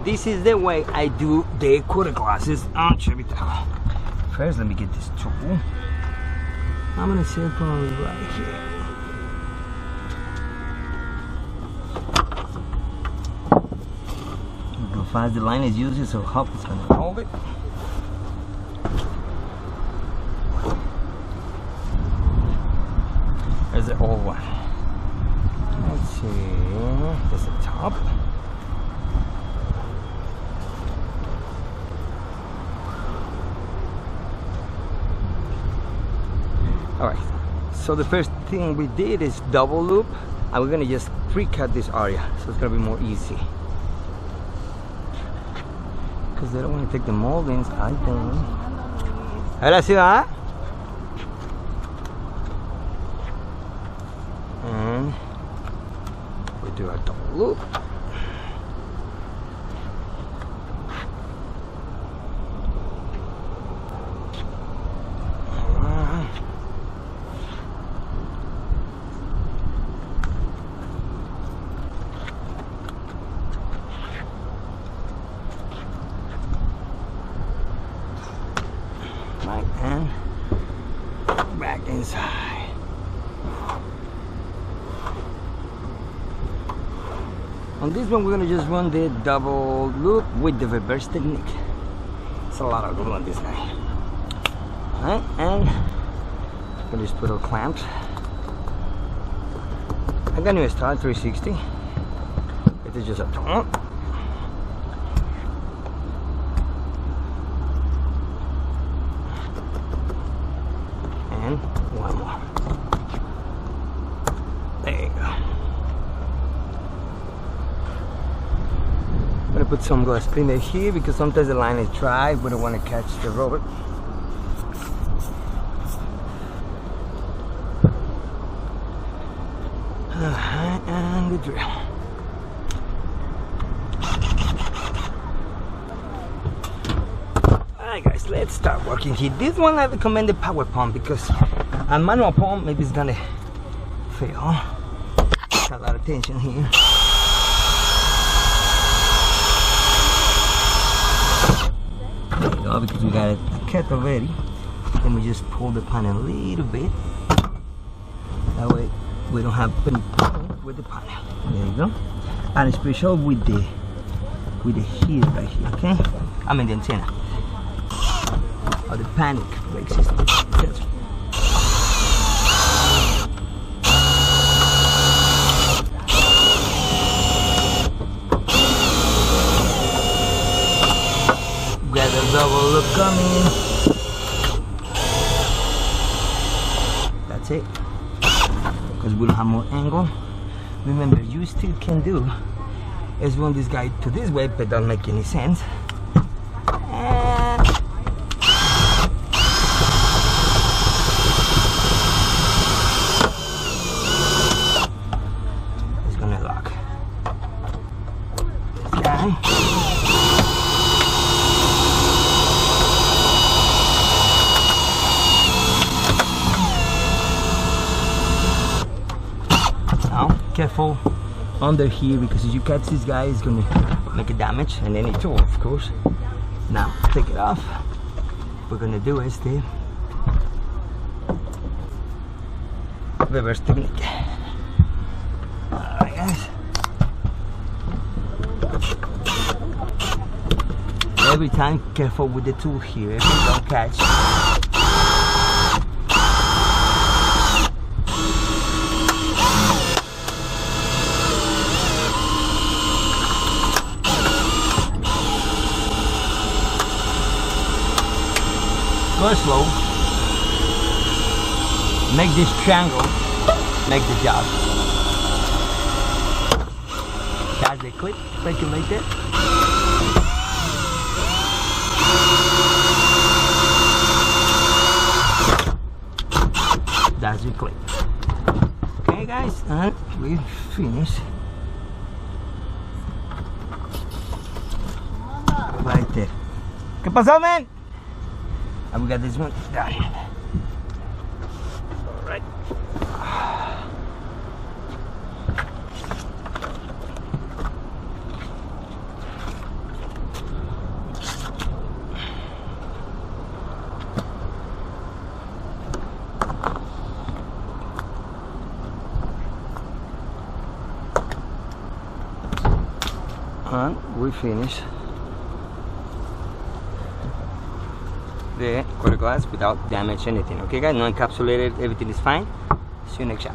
this is the way I do the quarter glasses on Chevy Tahoe. First, let me get this tool. I'm gonna set it probably right here. Look how fast the line is using, so hope it's gonna hold it. There's the old one. Let's see. There's the top. Alright, so the first thing we did is double loop, and we're gonna just pre-cut this area, so it's gonna be more easy. Because they don't want to take the moldings, I think. Ahora sí va. And we do a double loop. Right, and back inside. On this one, we're gonna just run the double loop with the reverse technique. It's a lot of glue on this guy. Alright, and we'll just put our clamps. I'm gonna start 360. It is just a tone. And one more. There you go. I'm gonna put some glass cleaner here because sometimes the line is dry. We don't want to catch the rubber. And the drill. Alright guys, let's start working here. This one I recommend the power pump because a manual pump maybe it's gonna fail. There's a lot of tension here. There you go, because we got it cut already. Then we just pull the panel a little bit. That way we don't have any problem with the panel. There you go. And especially with the heel right here, okay? I mean the antenna. Or the panic brake system. That's got a double look coming. That's it. Because we don't have more angle. Remember, you still can do is run this guy to this way, but don't make any sense. And it's gonna lock. This guy. Now, careful under here because if you catch this guy, it's gonna make a damage and any tool, of course. Now, take it off. We're gonna do is the reverse technique. Alright, guys. Every time, careful with the tool here. If you don't catch. Go slow. Make this triangle make the job. That's the clip, circulate it. That's the clip. Okay guys, and we finish. Right there. ¿Qué pasó, man? And we got this one done. Alright. And we finish the quarter glass without damage anything. Okay guys, no encapsulated, everything is fine. See you next shot.